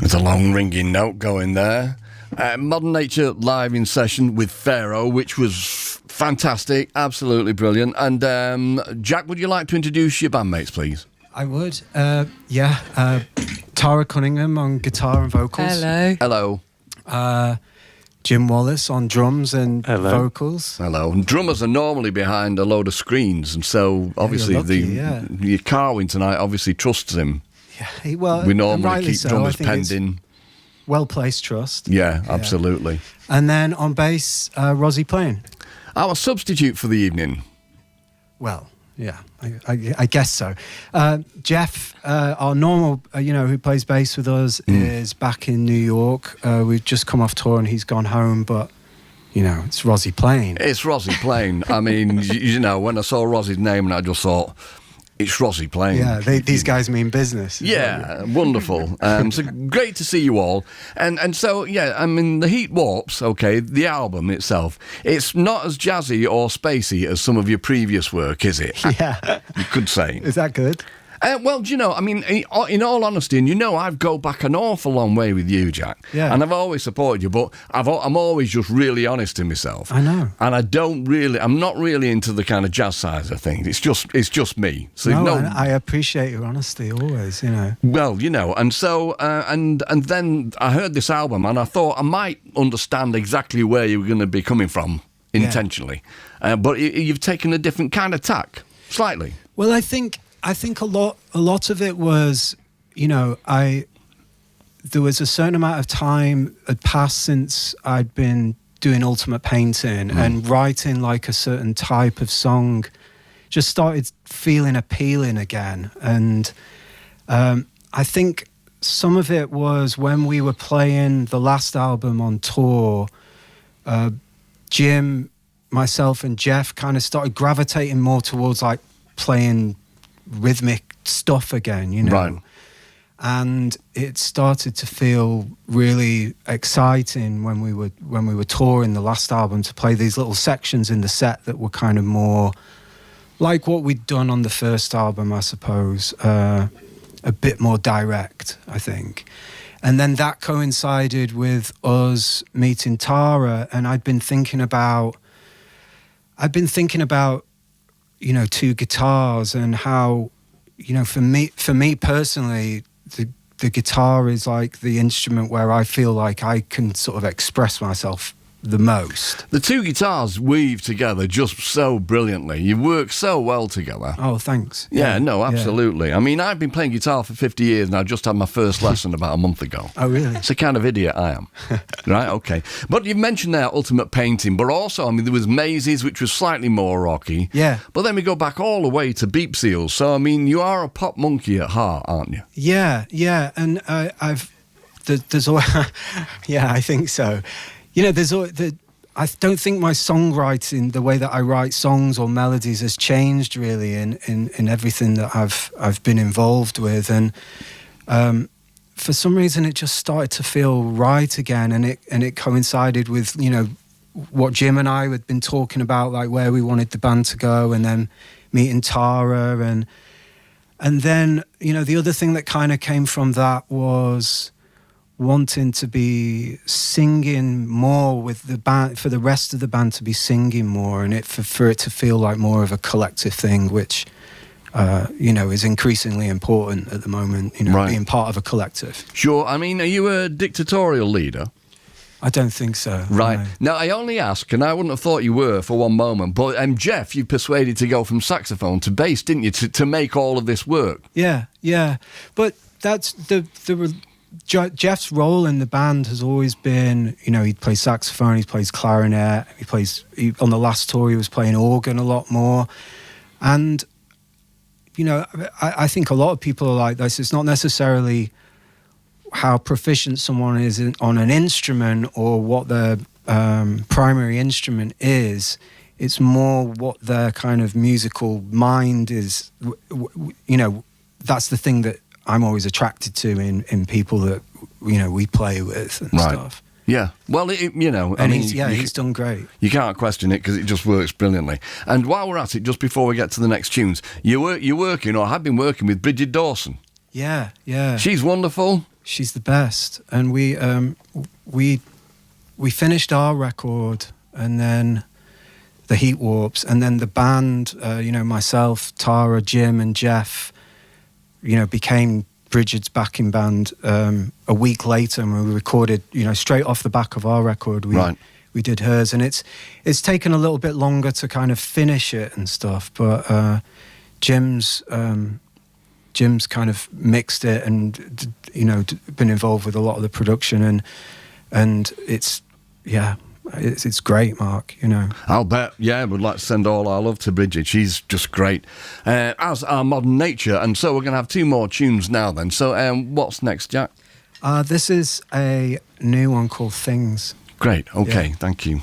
There's a long ringing note going there. Modern Nature live in session with Pharaoh, which was fantastic, absolutely brilliant. And Jack, would you like to introduce your bandmates, please? I would. Tara Cunningham on guitar and vocals. Hello. Jim Wallace on drums and vocals. Hello. And drummers are normally behind a load of screens, and so obviously your Carwin tonight obviously trusts him. Yeah, well, we normally keep drummers penned in. Well-placed trust. Yeah, absolutely. And then on bass, Rosie Plain. Our substitute for the evening. Well, yeah, I guess so. Jeff, our normal, who plays bass with us, is back in New York. We've just come off tour and he's gone home, but, it's Rosie Plain. It's Rosie Plain. I mean, when I saw Rosie's name, and I just thought, it's Rosie Plain. Yeah, these guys mean business. Yeah, wonderful. So great to see you all. And so, The Heat Warps, okay, the album itself, it's not as jazzy or spacey as some of your previous work, is it? Yeah. You could say. Is that good? Well, in all honesty, and I've go back an awful long way with you, Jack. Yeah. And I've always supported you, but I'm always just really honest to myself. I know. And I'm not really into the kind of jazz side of things. It's just me. So I appreciate your honesty always, Well, and so, and then I heard this album and I thought I might understand exactly where you were going to be coming from intentionally. But you've taken a different kind of tack, slightly. Well, I think a lot of it was, there was a certain amount of time had passed since I'd been doing Ultimate Painting, and writing like a certain type of song just started feeling appealing again. And I think some of it was when we were playing the last album on tour, Jim, myself and Jeff kind of started gravitating more towards like playing rhythmic stuff again, Right. And it started to feel really exciting when we were touring the last album to play these little sections in the set that were kind of more like what we'd done on the first album, I suppose, a bit more direct, I think. And then that coincided with us meeting Tara, and I'd been thinking about two guitars, and how, for me personally, the guitar is like the instrument where I feel like I can sort of express myself the most. The two guitars weave together just so brilliantly. You work so well together. Oh, thanks. Yeah, no, absolutely. Yeah. I mean, I've been playing guitar for 50 years and I just had my first lesson about a month ago. Oh, really? It's the kind of idiot I am. Right, okay. But you've mentioned there Ultimate Painting, but also, there was Mazes, which was slightly more rocky. Yeah. But then we go back all the way to Beep Seals. So, you are a pop monkey at heart, aren't you? Yeah. And there's always, yeah, I think so. I don't think my songwriting, the way that I write songs or melodies, has changed really in everything that I've been involved with, and for some reason it just started to feel right again, and it coincided with what Jim and I had been talking about, like where we wanted the band to go, and then meeting Tara, and then the other thing that kind of came from that was wanting to be singing more with the band, for the rest of the band to be singing more, and for it to feel like more of a collective thing, which is increasingly important at the moment, right. Being part of a collective. Sure. Are you a dictatorial leader? I don't think so. Right. No. Now, I only ask, and I wouldn't have thought you were for one moment, but Jeff, you persuaded to go from saxophone to bass, didn't you, to make all of this work? Yeah. But that's Jeff's role in the band has always been, he plays saxophone, he plays clarinet, on the last tour he was playing organ a lot more. And, I think a lot of people are like this. It's not necessarily how proficient someone is on an instrument or what their primary instrument is. It's more what their kind of musical mind is. That's the thing that I'm always attracted to in people that we play with and stuff. Yeah, well, he's done great. You can't question it because it just works brilliantly. And while we're at it, just before we get to the next tunes, you're working or have been working with Bridget Dawson. Yeah. She's wonderful. she's the best. And we finished our record, and then the Heat Warps, and then the band, myself, Tara, Jim, and Jeff, became Bridget's backing band a week later, and we recorded, straight off the back of our record. We did hers, and it's taken a little bit longer to kind of finish it and stuff, but Jim's kind of mixed it and been involved with a lot of the production, and it's great, Mark. I'll bet. Yeah, we'd like to send all our love to Bridget. She's just great, as are Modern Nature. And so we're going to have 2 more tunes now. Then, so what's next, Jack? This is a new one called Things. Great. Okay. Yeah. Thank you.